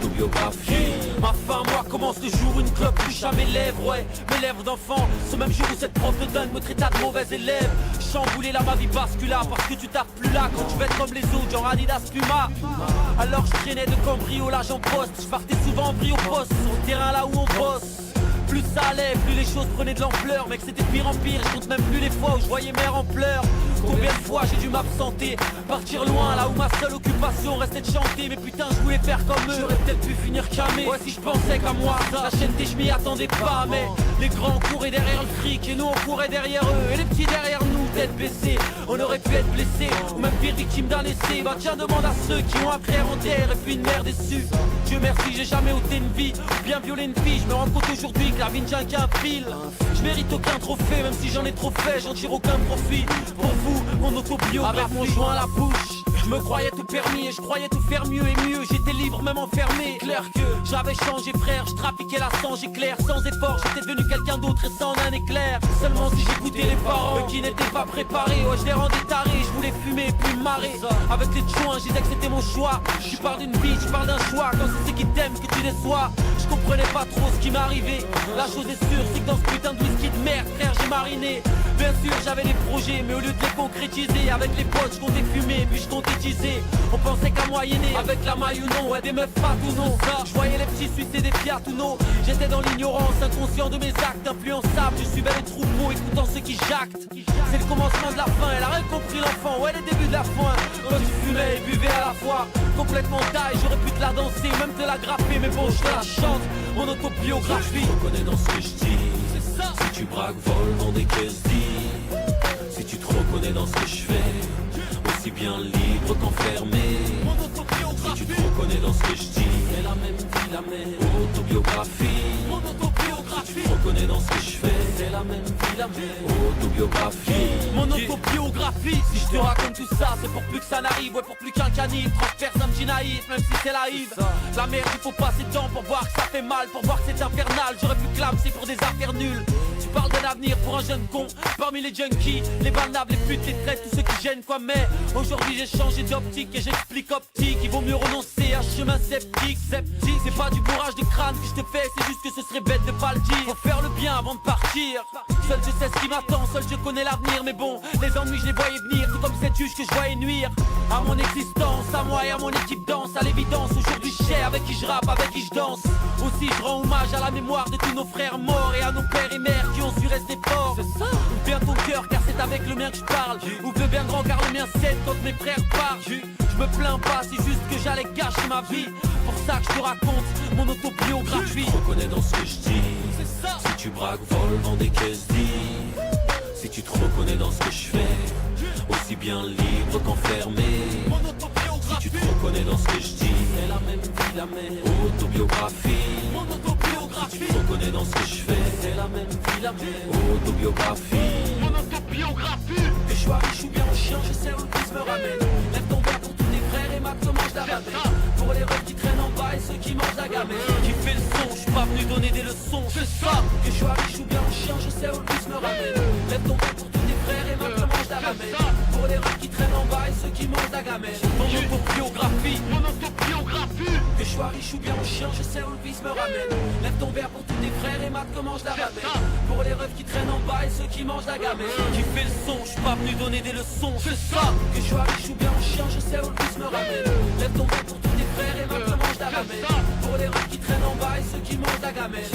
Autobiographie. Ma fin, moi, commence le jour où une clope touche à mes lèvres. Ouais, mes lèvres d'enfant. Ce même jour où cette prof de dingue me traita de mauvais élève. Chamboulé là, ma vie bascula. Parce que tu tapes plus là quand tu vas être comme les autres, genre Adidas Puma. Alors je traînais de cambriolage en poste. Je partais souvent en brie au poste, sur le terrain là où on bosse. Plus ça allait, plus les choses prenaient de l'ampleur. Mec, c'était pire en pire, je compte même plus les fois où je voyais mère en pleurs. Combien de fois j'ai dû m'absenter, partir loin là où ma seule occupation restait de chanter. Mais putain, je voulais faire comme eux, j'aurais peut-être pu finir camé. Ouais, si je pensais qu'à moi, la chaîne je m'y attendais pas. Mais les grands couraient derrière le fric et nous on courait derrière eux. Et les petits derrière nous, tête baissée, on aurait pu être blessés ou même pire victime d'un essai. Bah tiens, demande à ceux qui ont un frère en terre et puis une mère déçue. Dieu merci, j'ai jamais ôté une vie ou bien violé une fille. Je me rends compte aujourd'hui que la vie ne tient qu'un fil. Je mérite aucun trophée, même si j'en ai trop fait, j'en tire aucun profit. Pour vous, mon autobiographie, avec mon joint à la bouche, je me croyais tout permis et je croyais tout faire mieux et mieux. J'étais libre même enfermé. Clair que j'avais changé frère, je trafiquais la sang éclair. Sans effort j'étais devenu quelqu'un d'autre et sans un éclair. Seulement si j'écoutais les parents, eux qui n'étaient pas préparés. Ouais, je les rendais tarés, je voulais fumer et puis me marrer. Avec les joints je disais que c'était mon choix. Je parle d'une vie, je parle d'un choix. Quand c'est ceux qui t'aiment que tu déçois. Je comprenais pas trop ce qui m'arrivait. La chose est sûre, c'est que dans ce putain de whisky de merde frère j'ai mariné. Bien sûr j'avais des projets, mais au lieu de les concrétiser, avec les potes je comptais fumer puis je comptais teaser. On pensait qu'à moyenner, avec la maille ou non, ouais des meufs pas ou non. Je voyais les petits sucer des Fiat ou non. J'étais dans l'ignorance, inconscient de mes actes, influençable. Je suivais les troupeaux, écoutant ceux qui jactent. C'est le commencement de la fin, elle a rien compris l'enfant, ouais les débuts de la foin. Quand tu fumais et buvais à la fois, complètement taille, j'aurais pu te la danser, même te la grapper. Mais bon je te la chante, mon autobiographie. Je te reconnais dans ce que je dis. Si tu braques, voles dans des caisses dit. Si tu te reconnais dans ce que je fais, aussi bien libre qu'enfermé. Si tu te reconnais dans ce que je dis, c'est la même vie, la même autobiographie. mon autobiographie. Si tu te reconnais dans ce que je fais, C'est la même vie, la même autobiographie. mon autobiographie. Si je te raconte tout ça, c'est pour plus que ça n'arrive. Ouais, pour plus qu'un canif transperce un petit naïf, même si c'est naïf. La merde, il faut passer temps pour voir que ça fait mal, pour voir que c'est infernal. J'aurais pu clamer, c'est pour des affaires nulles. Tu parles d'un avenir pour un jeune con. Parmi les junkies, les balnables, les putes, les traites, tous ceux qui gênent quoi. Mais aujourd'hui j'ai changé d'optique et j'explique optique. Il vaut mieux renoncer à un chemin sceptique. Sceptique, c'est pas du bourrage de crâne que je te fais, c'est juste que ce serait bête de pas le dire. Faut faire le bien avant de partir. Seul je sais ce qui m'attend, seul je connais l'avenir. Mais bon, les ennuis je les voyais venir, tout comme cette juge que je voyais nuire à mon existence, à moi et à mon équipe danse. À l'évidence, aujourd'hui je sais avec qui je rappe, avec qui je danse. Aussi je rends hommage à la mémoire de tous nos frères morts et à nos pères et mères qui ont su rester forts. Ouvre bien ton cœur car c'est avec le mien que je parle. Ouvre bien grand car le mien cède quand mes frères partent. Je me plains pas, c'est juste que j'allais gâcher ma vie. Pour ça que je te raconte mon autobiographie. Tu te reconnais dans ce que je dis. Si tu braques, voles dans des caisses dit. Si tu te reconnais dans ce que je fais, aussi bien libre qu'enfermé. Si tu te reconnais dans ce que je dis, C'est la même vie, la même autobiographie. mon Si autobiographie. tu te reconnais dans ce que je fais, C'est la même vie, la même autobiographie. mon autobiographie. Que je sois riche ou bien en chien, je sais où le plus me ramène. Lève ton verre pour tous tes frères et ma comment je la ramène. Pour les refs qui traînent en bas et ceux qui mangent la gamelle. Qui fait le son, je suis pas venu donner des leçons. C'est ça. Que je sois riche ou bien en chien, je sais où le plus me ramène. Lève ton verre pour tous tes frères et ma comment je la ramène. Pour les refs qui traînent en bas et ceux qui mangent la gamelle. Mon autobiographie. Mon autobiographie. Que je sois riche ou bien en chien, je sais où le vice me ramène. Lève ton verre pour tous tes frères et mat comment je la ramène. Pour les refs qui traînent en bas et ceux qui mangent la gamelle. Qui fait le son, je suis pas venu donner des leçons. C'est ça. Que je sois riche ou bien en chien, je sais où le vice me ramène. Lève ton verre pour tous tes frères et mat comment je la ramène. Pour les refs qui traînent en bas et ceux qui mangent la gamelle.